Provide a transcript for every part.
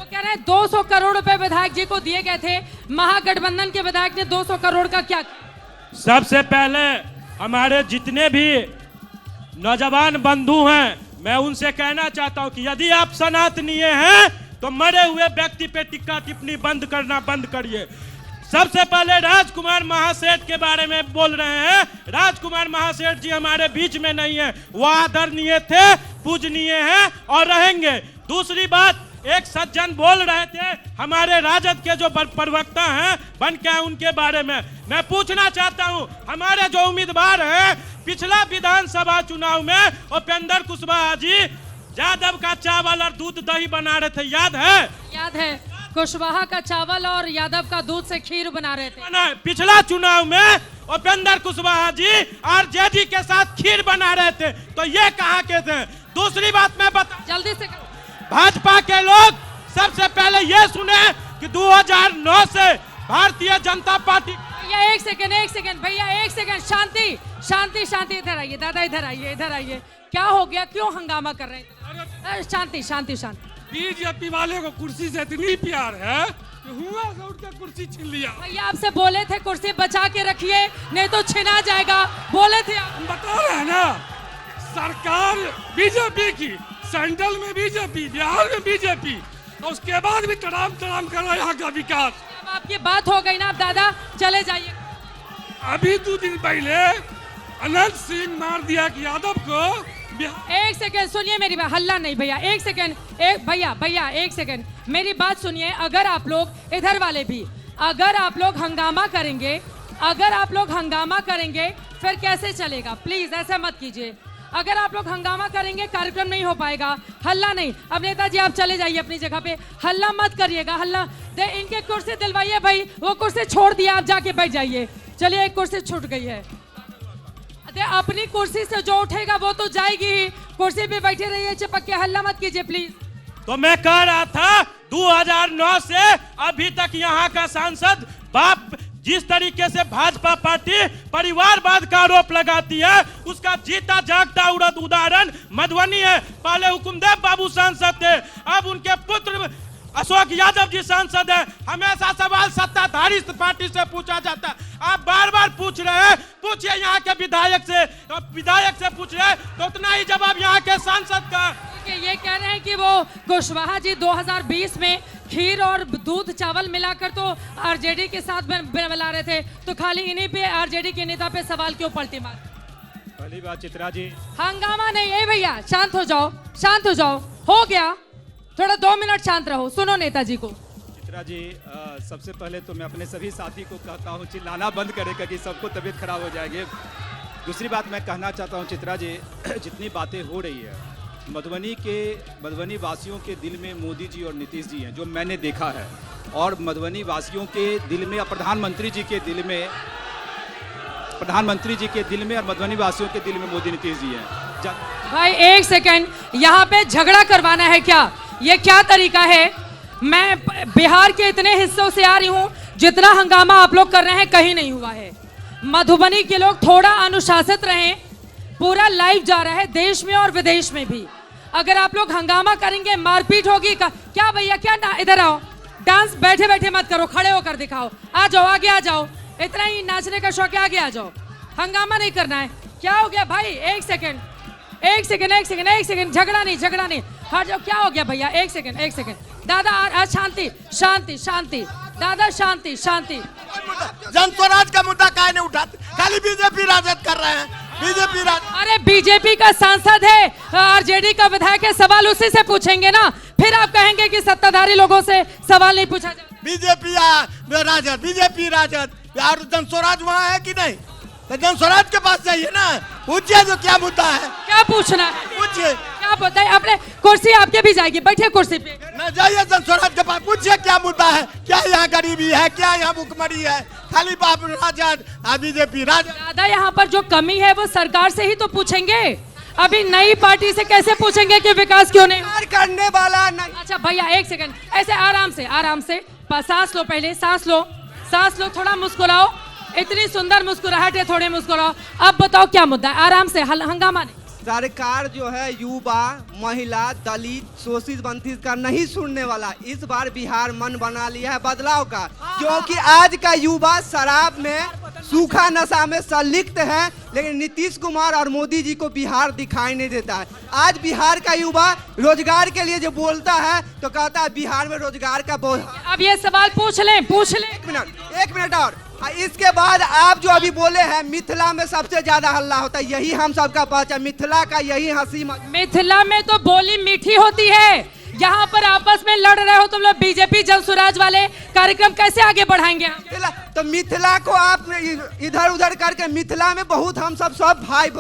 वो कह रहे हैं 200 करोड़ रुपए विधायक जी को दिए गए थे, महागठबंधन के विधायक ने 200 करोड़ का क्या? सबसे पहले हमारे जितने भी नौजवान बंधु हैं, मैं उनसे कहना चाहता हूं कि यदि आप सनातनीय हैं तो मरे हुए व्यक्ति पे टिक्का टिप्पणी बंद करना बंद करिए। सबसे पहले राजकुमार महासेठ के बारे में बोल रहे हैं। राजकुमार महासेठ जी हमारे बीच में नहीं है, वो आदरणीय थे, पूजनीय हैं और रहेंगे। दूसरी बात, एक सज्जन बोल रहे थे हमारे राजद के जो प्रवक्ता हैं बन के उनके बारे में, मैं पूछना चाहता हूं, हमारे जो उम्मीदवार हैं पिछला विधानसभा चुनाव में उपेंद्र कुशवाहा जी यादव का चावल और दूध दही बना रहे थे, याद है? याद है, कुशवाहा का चावल और यादव का दूध से खीर बना रहे थे। पिछला चुनाव में उपेंद्र कुशवाहा जी आरजेडी के साथ खीर बना रहे थे, तो ये कहाँ के थे? दूसरी बात मैं बता, जल्दी से भाजपा के लोग सबसे पहले ये सुने कि 2009 से भारतीय जनता पार्टी। भैया एक सेकंड भैया एक सेकंड, शांति शांति शांति, इधर आइए दादा, इधर आइए, इधर आइए। क्या हो गया, क्यों हंगामा कर रहे थे? शांति शांति शांति। बीजेपी वाले को कुर्सी से इतनी प्यार है कि हुआ से उठ के कुर्सी छीन लिया। भैया आपसे बोले थे कुर्सी बचा के रखिए, नहीं तो छिना जाएगा, बोले थे आप। हम बता रहे हैं ना, सरकार बीजेपी की, सेंट्रल में बीजेपी, बिहार में बीजेपी, और उसके बाद भी तड़ाम तड़ाम कर रहा है यहाँ का विकास। अब आपकी बात हो गई ना, आप दादा चले जाइए। अभी 2 दिन पहले अनंत सिंह मार दिया कि यादव को। एक सेकंड सुनिए मेरी बात, हल्ला नहीं भैया, एक सेकंड, एक भैया एक सेकंड मेरी बात सुनिए। अगर आप लोग इधर वाले भी, अगर आप लोग हंगामा करेंगे फिर कैसे चलेगा? प्लीज ऐसा मत कीजिए। अगर आप लोग हंगामा करेंगे कार्यक्रम नहीं हो पाएगा। हल्ला नहीं। अब नेताजी आप चले जाइए अपनी जगह पे, हल्ला मत करिएगा। हल्ला दे, इनके कुर्सी दिलवाइए भाई, वो कुर्सी छोड़ दिया, आप जाके बैठ जाइए। चलिए एक कुर्सी छूट गई है, अपनी कुर्सी से जो उठेगा वो तो जाएगी ही, कुर्सी पे बैठे रहिए, चिपक के, हल्ला मत कीजिए प्लीज। तो मैं कह रहा था 2009 से अभी तक यहाँ का सांसद बाप जिस तरीके से भाजपा पार्टी परिवारवाद का आरोप लगाती है, उसका जीता जागता उदाहरण मधुबनी है। पहले हुकुमदेव बाबू सांसद थे, अब उनके पुत्र अशोक यादव जी सांसद है। हमेशा सवाल सत्ताधारी पार्टी से पूछा जाता है, आप बार बार पूछ रहे हैं, पूछिए यहाँ के विधायक से पूछ रहे हैं तो उतना ही जवाब यहाँ के सांसद का। ये कह रहे हैं कि वो कुशवाहा जी 2020 में खीर और दूध चावल मिलाकर तो आरजेडी के साथ मिला रहे थे, तो खाली इन्हीं पे, आरजेडी के नेता पे सवाल क्यों पलटी मार? पहली बात चित्रा जी, हंगामा नहीं है भैया, शांत हो जाओ, हो गया, थोड़ा 2 मिनट शांत रहो, सुनो नेताजी को। चित्रा जी, सबसे पहले तो मैं अपने सभी साथी को कहता हूँ चिल्लाना बंद करें क्योंकि सबको तबीयत खराब हो जाएगी। दूसरी बात मैं कहना चाहता हूँ चित्रा जी, जितनी बातें हो रही है, मधुबनी वासियों के दिल में मोदी जी और नीतीश जी हैं, जो मैंने देखा है, और मधुबनी वासियों के दिल में, प्रधानमंत्री जी के दिल में और मधुबनी वासियों के दिल में मोदी नीतीश जी हैं। भाई एक सेकंड, यहाँ पे झगड़ा करवाना है क्या? ये क्या तरीका है? मैं बिहार के इतने हिस्सों से आ रही हूँ, जितना हंगामा आप लोग कर रहे हैं कहीं नहीं हुआ है। मधुबनी के लोग थोड़ा अनुशासित रहें, पूरा लाइव जा रहा है देश में और विदेश में भी। अगर आप लोग हंगामा करेंगे, मारपीट होगी क्या भैया? क्या ना, इधर आओ, डांस बैठे बैठे मत करो, खड़े होकर दिखाओ, आ जाओ, आगे आ जाओ, इतना ही नाचने का शौक है, आगे आ जाओ, हंगामा नहीं करना है। क्या हो गया भाई? एक सेकंड, झगड़ा नहीं, हट जाओ। क्या हो गया भैया? एक सेकंड दादा, शांति दादा, शांति। जन स्वराज का मुद्दा काहे नहीं उठाते? खाली बीजेपी राजद कर रहे हैं, बीजेपी राजद। अरे बीजेपी का सांसद है, आरजेडी का विधायक है, सवाल उसी से पूछेंगे ना, फिर आप कहेंगे कि सत्ताधारी लोगों से सवाल नहीं पूछा जाता। बीजेपी राजद, और जन स्वराज वहाँ है कि नहीं? तो जन स्वराज के पास जाइए ना, पूछिए जो क्या मुद्दा है। क्या पूछना है? पूछिए, क्या बताइए? अपने कुर्सी आपके भी जाएगी, बैठे कुर्सी पे ना, जाइए जन स्वराज के पास, पूछिए क्या मुद्दा है, क्या यहाँ गरीबी है, क्या यहाँ भुखमरी है। खाली बाप राजद, बीजेपी राजद। दादा यहाँ पर जो कमी है वो सरकार से ही तो पूछेंगे, अभी नई पार्टी से कैसे पूछेंगे कि विकास क्यों नहीं करने वाला नहीं। अच्छा भैया एक सेकंड, ऐसे आराम से सांस लो, पहले सांस लो, थोड़ा मुस्कुराओ, इतनी सुंदर मुस्कुराहट है, थोड़े मुस्कुराओ। अब बताओ क्या मुद्दा है? आराम से, हंगामा नहीं। सरकार जो है युवा, महिला, दलित, शोषित वंचित का नहीं सुनने वाला। इस बार बिहार मन बना लिया है बदलाव का, क्योंकि आज का युवा शराब में, सूखा नशा में संलिप्त है, लेकिन नीतीश कुमार और मोदी जी को बिहार दिखाई नहीं देता है। आज बिहार का युवा रोजगार के लिए जो बोलता है तो कहता है बिहार में रोजगार का बहुत। अब ये सवाल पूछ लें। एक मिनट और इसके बाद आप जो अभी बोले हैं मिथिला में सबसे ज्यादा हल्ला होता है, यही हम सबका पहचान, मिथिला का यही हंसी मिथिला में तो बोली मीठी होती है। यहाँ पर आपस में लड़ रहे हो तुम लोग बीजेपी जन स्वराज वाले, कार्यक्रम कैसे आगे बढ़ाएंगे? तो मिथिला को आप इधर उधर करके, मिथिला में बहुत हम सब भाई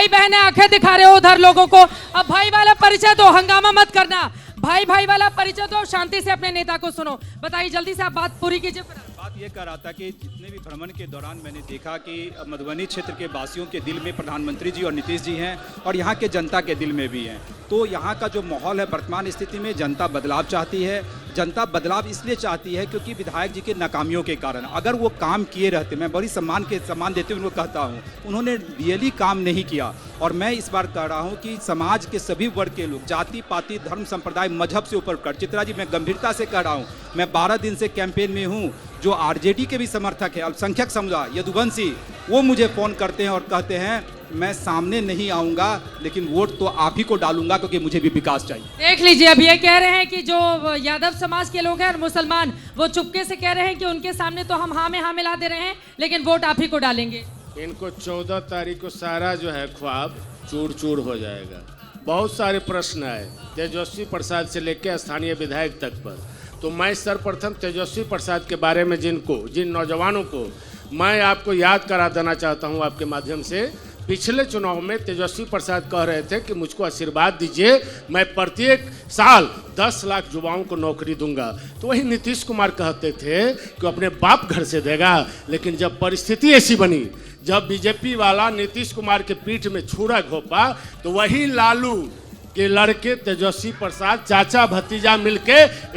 बहने आंखें दिखा रहे हो उधर लोगों को। अब भाई वाला परिचय दो, हंगामा मत करना। भाई वाला परिचय दो, शांति से अपने नेता को सुनो। बताइए जल्दी से, आप बात पूरी कीजिए। बात ये कर रहा था कि जितने भी भ्रमण के दौरान मैंने देखा कि मधुबनी क्षेत्र के वासियों के दिल में प्रधानमंत्री जी और नीतीश जी हैं और यहाँ के जनता के दिल में भी हैं। तो यहाँ का जो माहौल है वर्तमान स्थिति में, जनता बदलाव चाहती है। जनता बदलाव इसलिए चाहती है क्योंकि विधायक जी के नाकामियों के कारण, अगर वो काम किए रहते, मैं बड़ी सम्मान देते हुए उनको कहता हूँ, उन्होंने रियली काम नहीं किया। और मैं इस बार कह रहा हूँ कि समाज के सभी वर्ग के लोग, जाति पाति, धर्म, संप्रदाय, मजहब से ऊपर कर, चित्रा जी मैं गंभीरता से कह रहा हूँ, मैं 12 दिन से कैंपेन में हूँ। जो आरजेडी के भी समर्थक है, अल्पसंख्यक समुदाय, यदुवंशी, वो मुझे फ़ोन करते हैं और कहते हैं मैं सामने नहीं आऊँगा लेकिन वोट तो आप ही को डालूंगा क्योंकि मुझे भी विकास चाहिए। देख लीजिए, अब ये कह रहे हैं कि जो यादव समाज के लोग हैं और मुसलमान, वो चुपके से कह रहे हैं कि उनके सामने तो हम हाँ में हाँ मिला दे रहे हैं लेकिन वोट आप ही को डालेंगे। इनको 14 तारीख को सारा जो है ख्वाब चूर चूर हो जाएगा। बहुत सारे प्रश्न आए तेजस्वी प्रसाद से लेकर स्थानीय विधायक तक पर। तो मैं सर्वप्रथम तेजस्वी प्रसाद के बारे में जिन नौजवानों को मैं आपको याद करा देना चाहता हूं आपके माध्यम से। पिछले चुनाव में तेजस्वी प्रसाद कह रहे थे कि मुझको आशीर्वाद दीजिए, मैं प्रत्येक साल 10 लाख युवाओं को नौकरी दूंगा। तो वही नीतीश कुमार कहते थे कि अपने बाप घर से देगा। लेकिन जब परिस्थिति ऐसी बनी, जब बीजेपी वाला नीतीश कुमार के पीठ में छुरा घोंपा, तो वही लालू के लड़के तेजस्वी प्रसाद चाचा भतीजा मिलके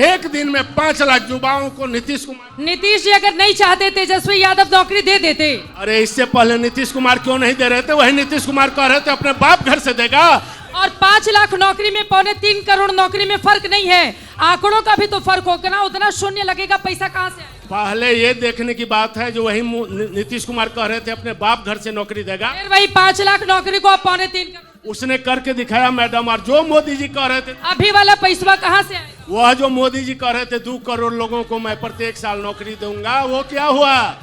एक दिन में 5 लाख युवाओं को नीतीश जी अगर नहीं चाहते तेजस्वी यादव नौकरी दे देते। अरे इससे पहले नीतीश कुमार क्यों नहीं दे रहे थे? वही नीतीश कुमार कह रहे थे अपने बाप घर से देगा। और 5 लाख नौकरी में 3.25 करोड़ नौकरी में फर्क नहीं है, आंकड़ों का भी तो फर्क होगा ना, उतना शून्य लगेगा, पैसा कहाँ से? पहले ये देखने की बात है जो वही नीतीश कुमार कह रहे थे अपने बाप घर से नौकरी देगा, फिर वही 5 लाख नौकरी को 3.25 उसने करके दिखाया मैडम। और जो मोदी जी कह रहे थे अभी वाला पैसा कहाँ से आए? वह जो मोदी जी कह रहे थे 2 करोड़ लोगों को मैं प्रत्येक साल नौकरी दूंगा, वो क्या हुआ?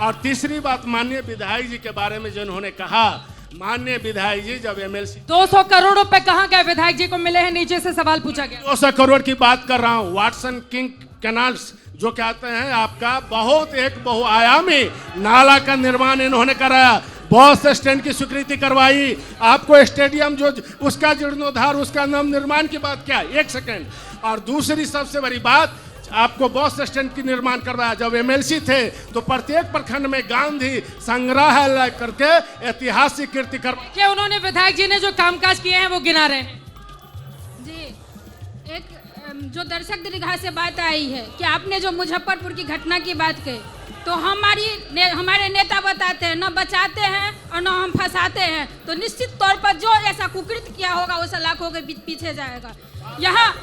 और तीसरी बात, माननीय विधायक जी के बारे में जिन्होंने कहा, माननीय विधायक जी जब एमएलसी 200 करोड़ रुपए कहाँ गए विधायक जी को मिले हैं? नीचे से सवाल पूछा गया। 200 करोड़ की बात कर रहा हूँ। वाटसन किंग कैनाल्स जो कहते हैं आपका, बहुत एक बहुआयामी नाला का निर्माण इन्होंने कराया, बस स्टैंड की स्वीकृति करवाई, आपको स्टेडियम जो उसका जीर्णोद्धार, उसका नव निर्माण की बात क्या, 1 सेकंड। और दूसरी सबसे बड़ी बात, आपको बस स्टैंड की निर्माण करवाया। जब एमएलसी थे तो प्रत्येक प्रखंड में गांधी संग्रहालय करके ऐतिहासिक कीर्ति करवाई। क्या उन्होंने विधायक जी ने जो कामकाज किए हैं वो गिना रहे हैं? जी, एक जो दर्शक दीर्घा से बात आई है कि आपने जो मुजफ्फरपुर की घटना की बात कही, तो हमारे नेता बताते हैं, न बचाते हैं और न हम फंसाते हैं। तो निश्चित तौर पर जो ऐसा कुकृत किया होगा वो सलाखों के पीछे जाएगा। यहाँ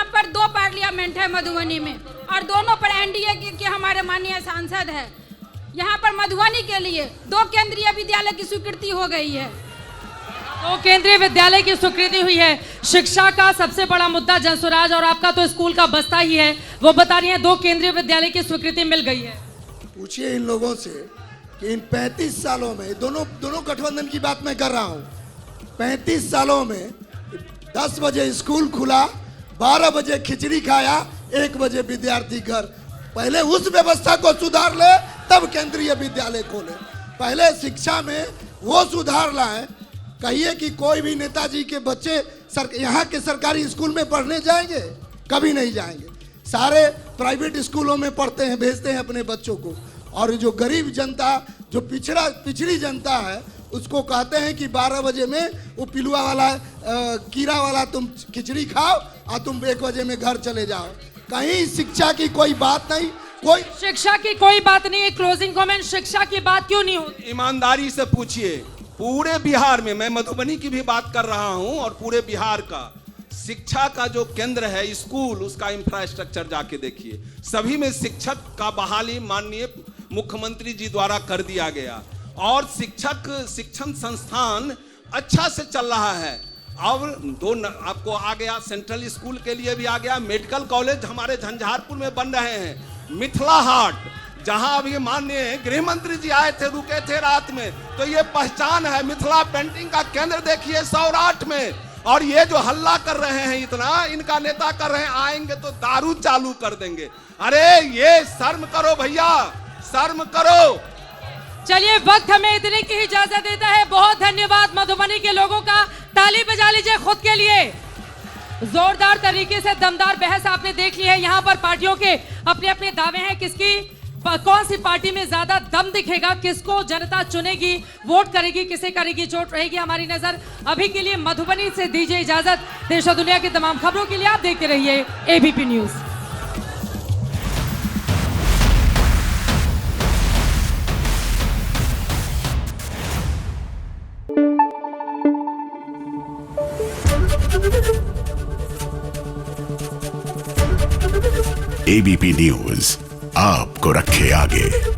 पर 2 पार्लियामेंट है मधुबनी में और दोनों पर एनडीए के हमारे माननीय सांसद है। यहाँ पर मधुबनी के लिए 2 केंद्रीय विद्यालय की स्वीकृति हो गई है। 2 केंद्रीय विद्यालय की स्वीकृति हुई है। शिक्षा का सबसे बड़ा मुद्दा जनसुराज और आपका तो स्कूल का बस्ता ही है, वो बता रही है 2 केंद्रीय विद्यालय की स्वीकृति मिल गई है। पूछिए इन लोगों से कि इन 35 सालों में, दोनों गठबंधन की बात मैं कर रहा हूँ, 35 सालों में 10 बजे स्कूल खुला, 12 बजे खिचड़ी खाया, 1 बजे विद्यार्थी घर। पहले उस व्यवस्था को सुधार ले तब केंद्रीय विद्यालय खोले। पहले शिक्षा में वो सुधार लाए। कहिए कि कोई भी नेताजी के बच्चे यहाँ के सरकारी स्कूल में पढ़ने जाएंगे? कभी नहीं जाएंगे। सारे प्राइवेट स्कूलों में पढ़ते हैं, भेजते हैं अपने बच्चों को। और जो गरीब जनता, जो पिछड़ी जनता है, उसको कहते हैं कि 12 बजे में वो पिलुआ वाला कीड़ा वाला तुम खिचड़ी खाओ और तुम 1 बजे में घर चले जाओ। कहीं शिक्षा की कोई बात नहीं, कोई शिक्षा की कोई बात नहीं है। क्लोजिंग कमेंट, शिक्षा की बात क्यों नहीं होती? ईमानदारी से पूछिए, पूरे बिहार में, मैं मधुबनी की भी बात कर रहा हूं और पूरे बिहार का शिक्षा का जो केंद्र है स्कूल, उसका इंफ्रास्ट्रक्चर जाके देखिए। सभी में शिक्षक का बहाली माननीय मुख्यमंत्री जी द्वारा कर दिया गया और शिक्षण संस्थान अच्छा से चल रहा है। और आपको आ गया, सेंट्रल स्कूल के लिए भी आ गया, मेडिकल कॉलेज हमारे झंझारपुर में बन रहे हैं, मिथिला हाट, जहां अभी माननीय गृह मंत्री जी आए थे, रुके थे रात में, तो ये पहचान है। मिथिला पेंटिंग का केंद्र देखिए सौराठ में। और ये जो हल्ला कर रहे हैं इतना, इनका नेता कर रहे हैं आएंगे तो दारू चालू कर देंगे। अरे ये शर्म करो भैया, शर्म करो। चलिए, वक्त हमें इतने की ही इजाजत देता है। बहुत धन्यवाद मधुबनी के लोगों का, ताली बजा लीजिए खुद के लिए। जोरदार तरीके से दमदार बहस आपने देख ली है। यहाँ पर पार्टियों के अपने अपने दावे हैं, किसकी कौन सी पार्टी में ज्यादा दम दिखेगा, किसको जनता चुनेगी, वोट करेगी, किसे करेगी चोट रहेगी हमारी नजर। अभी के लिए मधुबनी से दीजिए इजाजत। देश और दुनिया की तमाम खबरों के लिए आप देखते रहिए एबीपी न्यूज। एबीपी न्यूज आपको रखे आगे।